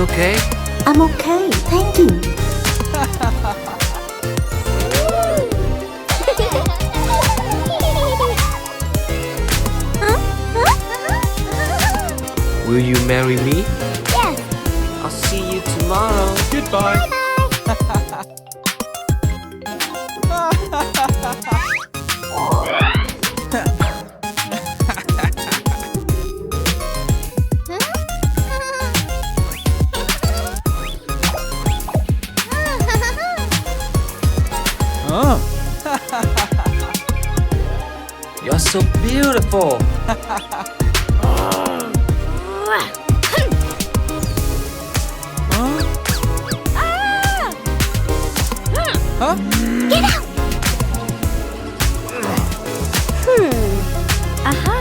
Okay? I'm okay, thank you. Will you marry me? Yes. I'll see you tomorrow. Goodbye. You're so beautiful. Huh? Get out! Aha!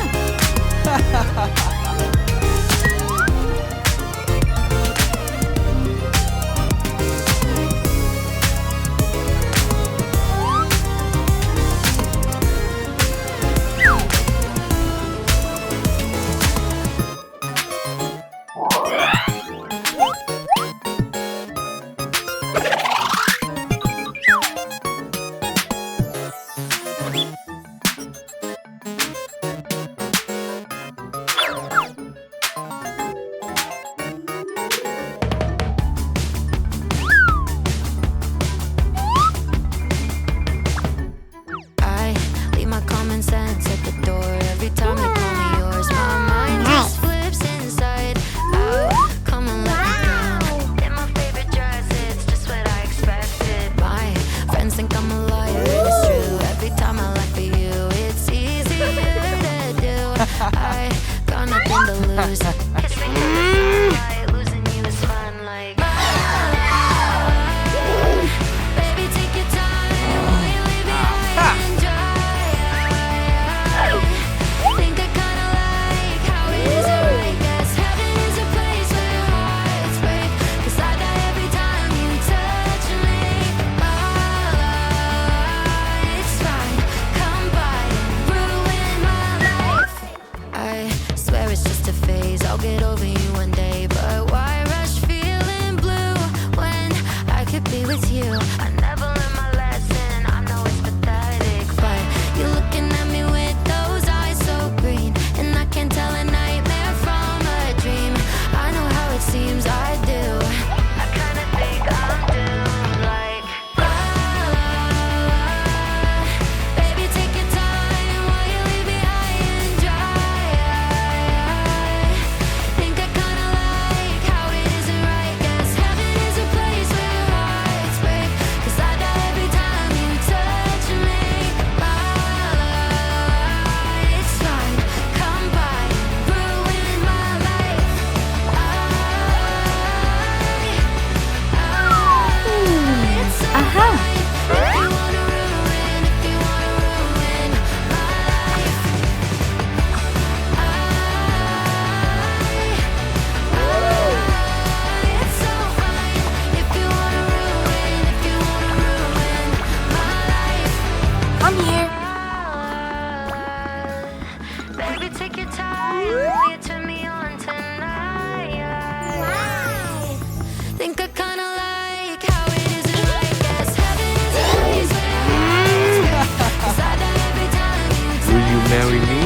Marry me?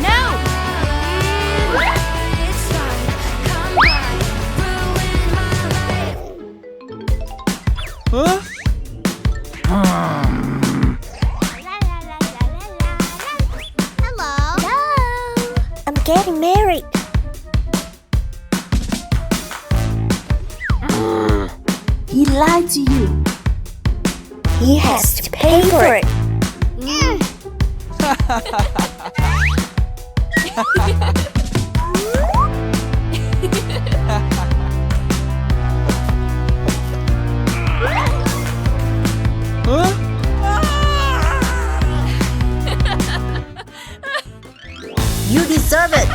No! Huh? Hello. Hello. I'm getting married. He lied to you. He has to pay for it. Huh? You deserve it.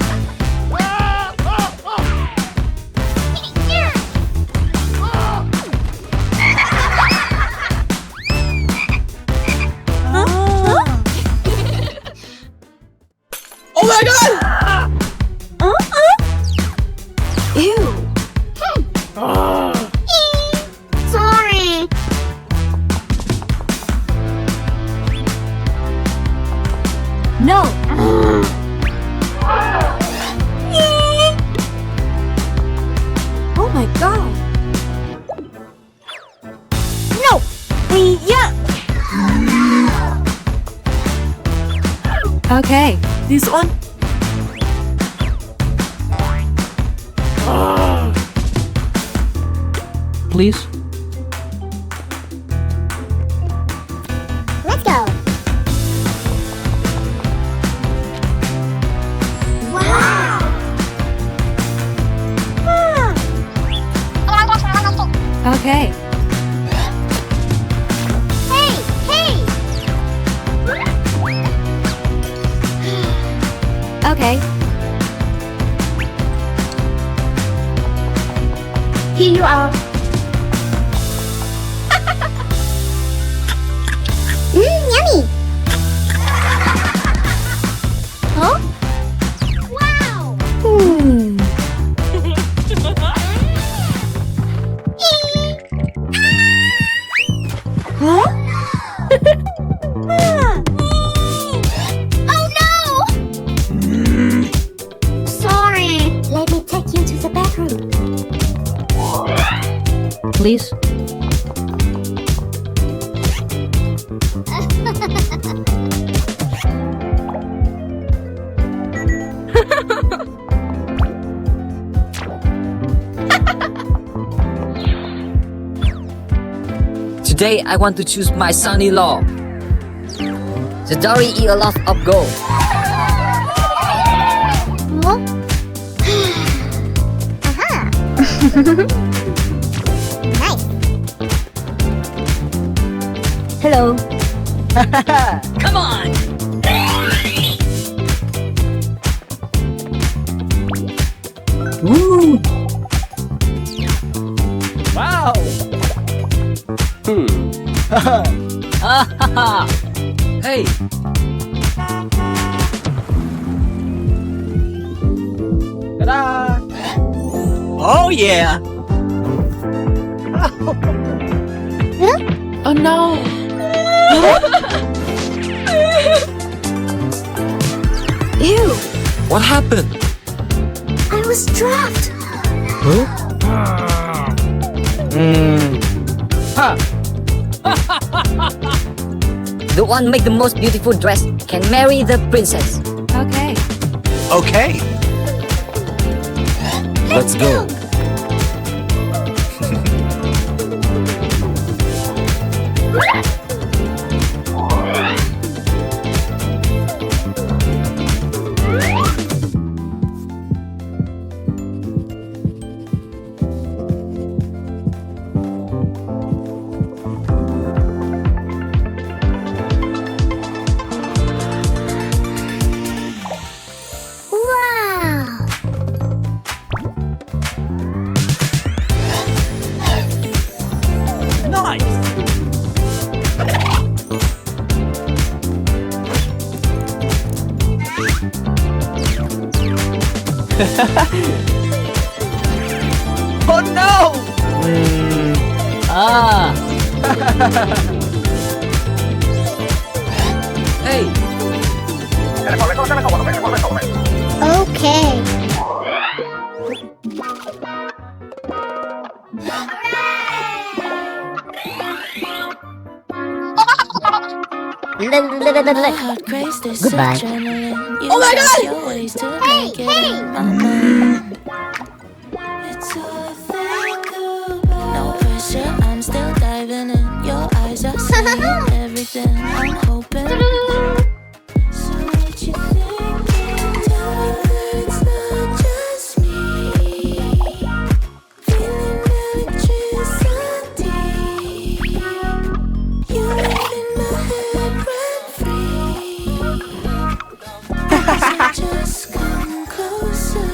Oh my god! Ew. Sorry. No. Oh my god. No. Yeah. Okay, this one. Please. Let's go. Wow. Okay. Hey, hey. Okay. Here you are. Yummy. Huh? Wow. Huh? Oh no! Sorry. Let me take you to the bathroom. Please. Today I want to choose my son-in-law. The dowry is a lot of gold. Huh? Aha. Nice. Hello. Come on! Woo. Wow! Hey! Ta-da! Oh yeah! Oh no. Ew. What happened? I was trapped. Huh? Ha! The one make the most beautiful dress can marry the princess. Okay. Okay. Let's go. Wow. Nice! Oh no! Ah! Hey! Okay. Goodbye. Oh my god! Hey, hey. No pressure, I'm still everything I'm hoping. So what you thinking? Tell me that it's not just me. Feeling electricity. You live in my head rent free. So just come closer.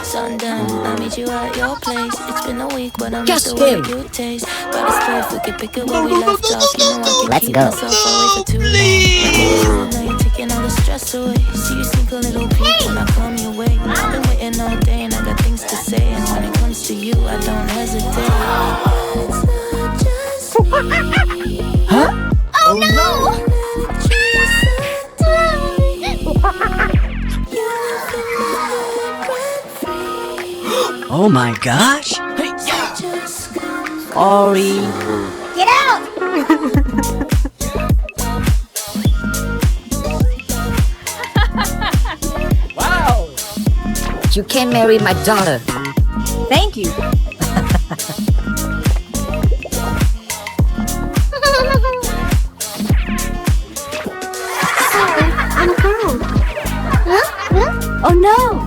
Sundown, I meet you at your place. It's been a week, but I'm Just the way him. you taste. But it's perfect, we pick it where we left off. You know I can Let's keep go. myself away for too long. Now you're taking all the stress away. See you sneak a little peek when I come your way. I've been waiting all day and I got things to say. And when it comes to you, I don't hesitate. It's not just me. Huh? Oh no! Oh my gosh. Sorry. Get out! Wow. You can marry my daughter. Thank you. I'm a girl. Huh? Huh? Oh no.